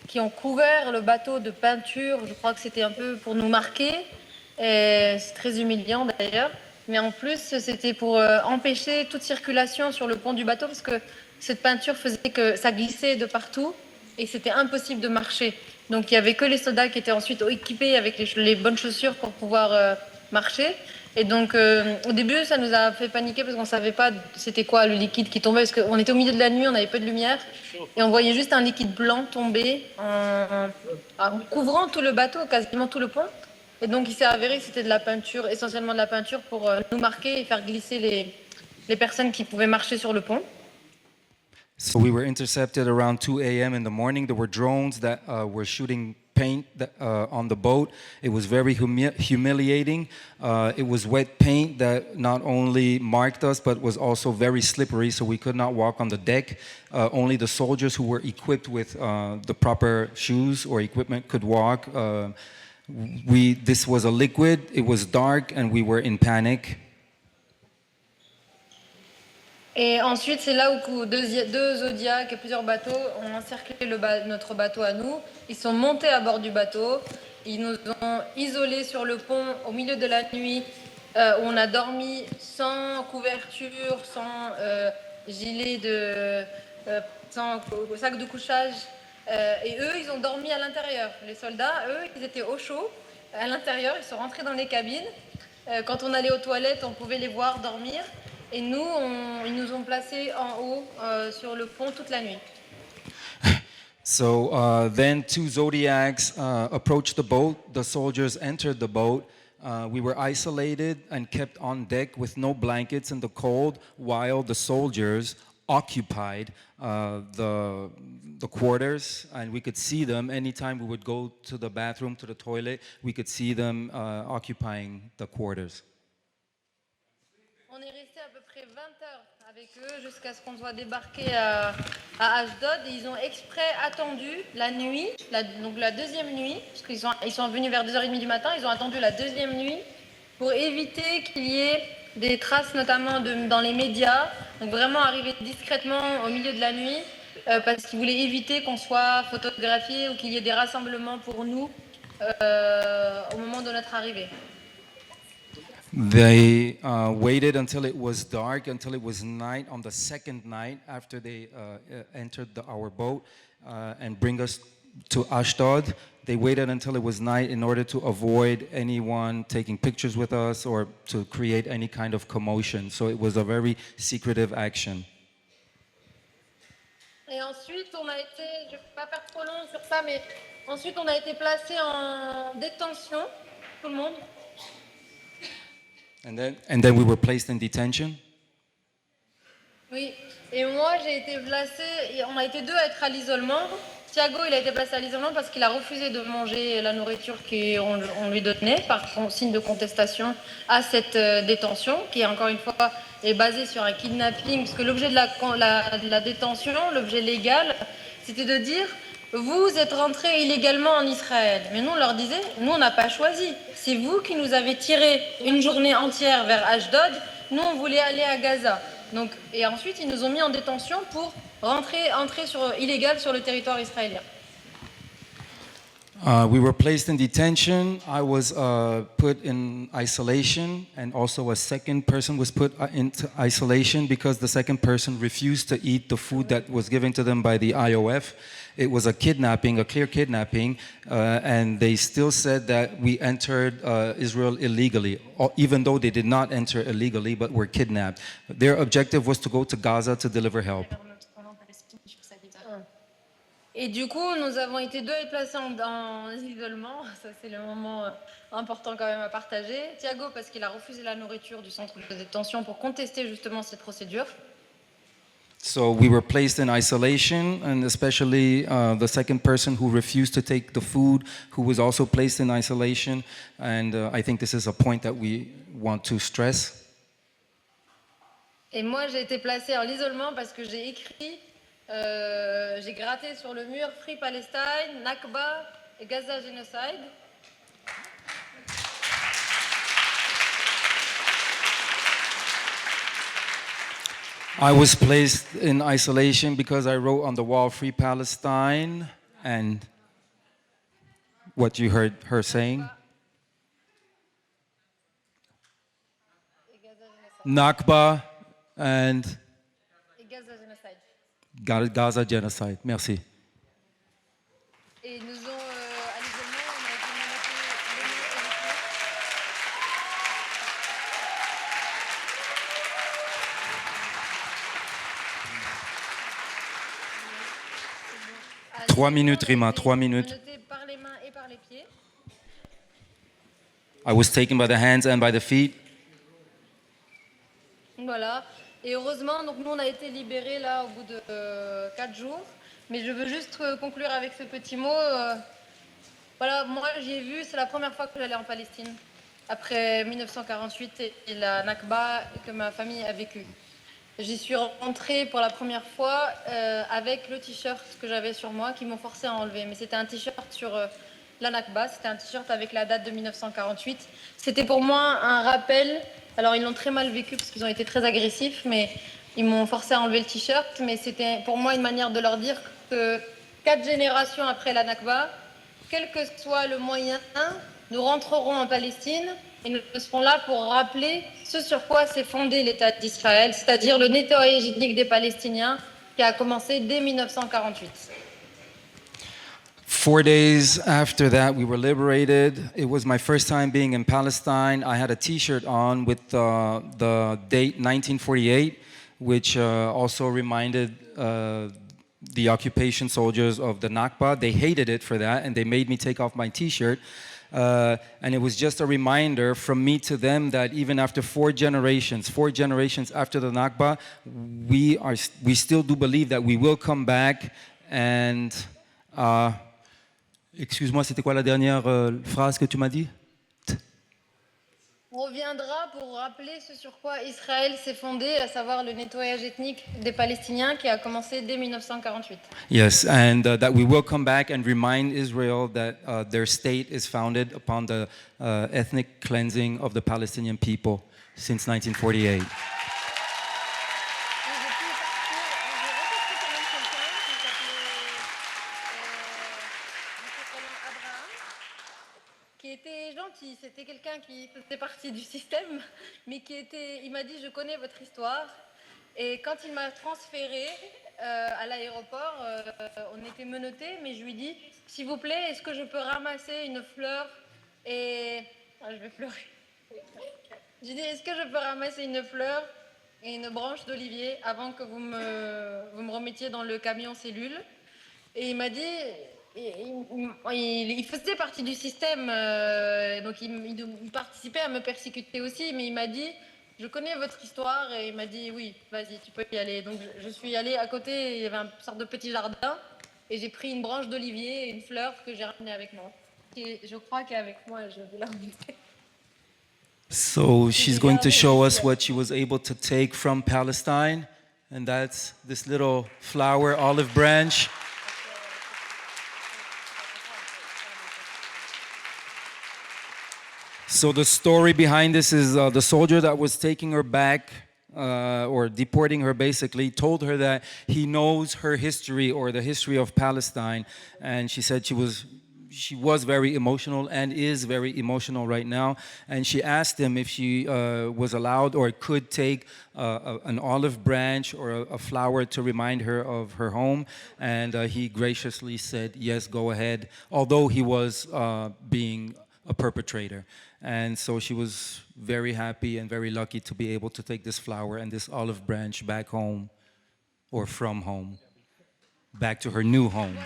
qui ont couvert le bateau de peinture. Je crois que c'était un peu pour nous marquer. Et c'est très humiliant d'ailleurs. Mais en plus, c'était pour empêcher toute circulation sur le pont du bateau, parce que cette peinture faisait que ça glissait de partout. Et c'était impossible de marcher. Donc il n'y avait que les soldats qui étaient ensuite équipés avec les bonnes chaussures pour pouvoir marcher. Et donc au début, ça nous a fait paniquer parce qu'on ne savait pas c'était quoi le liquide qui tombait, parce qu'on était au milieu de la nuit, on avait peu de lumière, et on voyait juste un liquide blanc tomber en couvrant tout le bateau, quasiment tout le pont. Et donc il s'est avéré que c'était de la peinture, essentiellement de la peinture pour nous marquer et faire glisser les personnes qui pouvaient marcher sur le pont. So we were intercepted around 2 a.m. in the morning. There were drones that were shooting paint on the boat. It was very humiliating. It was wet paint that not only marked us, but was also very slippery, so we could not walk on the deck. Only the soldiers who were equipped with the proper shoes or equipment could walk. This was a liquid, it was dark, and we were in panic. Et ensuite, c'est là où deux Zodiacs et plusieurs bateaux ont encerclé notre bateau à nous. Ils sont montés à bord du bateau. Ils nous ont isolés sur le pont au milieu de la nuit, où on a dormi sans couverture, sans gilet sans sac de couchage. Et eux, ils ont dormi à l'intérieur. Les soldats, eux, ils étaient au chaud à l'intérieur. Ils sont rentrés dans les cabines. Quand on allait aux toilettes, on pouvait les voir dormir. Et nous, ils nous ont placés en haut sur le pont toute la nuit. So then 2 Zodiacs approached the boat. The soldiers entered the boat. We were isolated and kept on deck with no blankets in the cold, while the soldiers occupied the quarters, and we could see them anytime we would go to the bathroom, to the toilet. We could see them occupying the quarters. On est resté à peu près fait 20 heures avec eux jusqu'à ce qu'on soit débarqué à Ashdod. Et ils ont exprès attendu la nuit, donc la deuxième nuit, parce qu'ils sont venus vers 2h30 du matin, ils ont attendu la deuxième nuit pour éviter qu'il y ait des traces, notamment dans les médias. Donc vraiment arriver discrètement au milieu de la nuit, parce qu'ils voulaient éviter qu'on soit photographié ou qu'il y ait des rassemblements pour nous au moment de notre arrivée. They waited until it was dark, until it was night on the second night after they entered our boat and bring us to Ashdod. They waited until it was night in order to avoid anyone taking pictures with us or to create any kind of commotion. So it was a very secretive action. Et ensuite, on a été, je ne vais pas faire trop long sur ça, mais ensuite on a été placé en détention, tout le monde. And then we were placed in detention. Oui, et moi j'ai été placée, on a été deux à être à l'isolement. Thiago, il a été placé à l'isolement parce qu'il a refusé de manger la nourriture qu'on lui donnait par signe de contestation à cette détention, qui encore une fois est basée sur un kidnapping, parce que l'objet de la détention, l'objet légal, c'était de dire vous êtes rentrés illégalement en Israël. Mais nous, on leur disait, nous, on n'a pas choisi. C'est vous qui nous avez tiré une journée entière vers Ashdod. Nous, on voulait aller à Gaza. Donc, et ensuite, ils nous ont mis en détention pour entrer illégal sur le territoire israélien. We were placed in detention. I was put in isolation, and also a second person was put into isolation because the second person refused to eat the food that was given to them by the IOF. It was a kidnapping, a clear kidnapping, and they still said that we entered Israel illegally, even though they did not enter illegally, but were kidnapped. Their objective was to go to Gaza to deliver help. Et du coup, nous avons été deux à être placés en isolement. Ça, c'est le moment important quand même à partager. Thiago, parce qu'il a refusé la nourriture du centre de détention pour contester justement cette procédure. So we were placed in isolation, and especially the second person who refused to take the food, who was also placed in isolation. And I think this is a point that we want to stress. Et moi, j'ai été placée en isolement parce que j'ai écrit, j'ai gratté sur le mur Free Palestine, Nakba et Gaza Genocide. I was placed in isolation because I wrote on the wall Free Palestine and what you heard her saying. Nakba and Gaza Genocide. Merci. Et nous ont, à l'isolement, on a été menottés. 3 minutes, Rima, 3 minutes. Menottés par les mains et par les pieds. I was taken by the hands and by the feet. Voilà. Et heureusement, donc nous, on a été libérés là au bout de 4 jours. Mais je veux juste conclure avec ce petit mot. Voilà, moi, j'ai vu, c'est la première fois que j'allais en Palestine, après 1948 et la Nakba que ma famille a vécu. J'y suis rentrée pour la première fois avec le t-shirt que j'avais sur moi, qui m'ont forcé à enlever. Mais c'était un t-shirt sur la Nakba, c'était un t-shirt avec la date de 1948. C'était pour moi un rappel. Alors, ils l'ont très mal vécu parce qu'ils ont été très agressifs, mais ils m'ont forcé à enlever le t-shirt. Mais c'était pour moi une manière de leur dire que 4 générations après la Nakba, quel que soit le moyen, nous rentrerons en Palestine et nous serons là pour rappeler ce sur quoi s'est fondé l'État d'Israël, c'est-à-dire le nettoyage ethnique des Palestiniens qui a commencé dès 1948. 4 days after that, we were liberated. It was my first time being in Palestine. I had a t-shirt on with the date 1948, which also reminded the occupation soldiers of the Nakba. They hated it for that, and they made me take off my t-shirt. And it was just a reminder from me to them that even after 4 generations after the Nakba, we still do believe that we will come back and... excuse-moi, c'était quoi la dernière phrase que tu m'as dit? On reviendra pour rappeler ce sur quoi Israël s'est fondé, à savoir le nettoyage ethnique des Palestiniens qui a commencé dès 1948. Yes, and that we will come back and remind Israel that their state is founded upon the ethnic cleansing of the Palestinian people since 1948. C'était quelqu'un qui faisait partie du système, mais il m'a dit, je connais votre histoire. Et quand il m'a transféré à l'aéroport, on était menottés, mais je lui dis, s'il vous plaît, est-ce que je peux ramasser une fleur et... Ah, je vais pleurer. J'ai dit, est-ce que je peux ramasser une fleur et une branche d'olivier avant que vous me remettiez dans le camion cellule? Et il m'a dit... Il faisait partie du système, donc il participait à me persécuter aussi, mais il m'a dit, je connais votre histoire, et il m'a dit, oui, vas-y, tu peux y aller. Donc je suis allée à côté, il y avait une sorte de petit jardin, et j'ai pris une branche d'olivier et une fleur que j'ai ramenée avec moi. Et je crois qu'avec moi, je vais la remonter. So she's going to show us what she was able to take from Palestine, and that's this little flower olive branch. So the story behind this is the soldier that was taking her back, or deporting her basically, told her that he knows her history or the history of Palestine, and she said she was very emotional and is very emotional right now, and she asked him if she was allowed or could take an olive branch or a flower to remind her of her home, and he graciously said, yes, go ahead, although he was being a perpetrator. And so she was very happy and very lucky to be able to take this flower and this olive branch back home, or from home, back to her new home.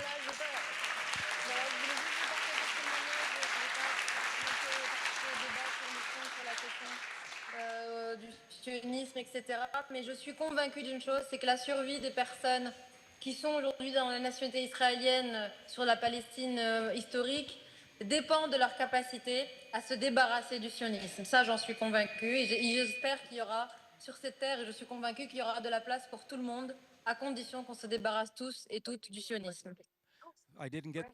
Du sionisme, etc. Mais je suis convaincue d'une chose, c'est que la survie des personnes qui sont aujourd'hui dans la nationalité israélienne sur la Palestine historique dépend de leur capacité à se débarrasser du sionisme. Ça, j'en suis convaincue, et j'espère qu'il y aura sur cette terre, et je suis convaincue qu'il y aura de la place pour tout le monde, à condition qu'on se débarrasse tous et toutes du sionisme. I didn't get...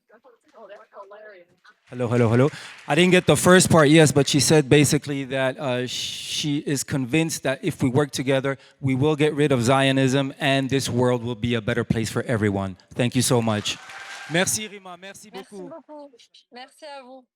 Hello. I didn't get the first part, yes, but she said basically that she is convinced that if we work together, we will get rid of Zionism and this world will be a better place for everyone. Thank you so much. Merci Rima, merci beaucoup. Merci beaucoup. Merci à vous.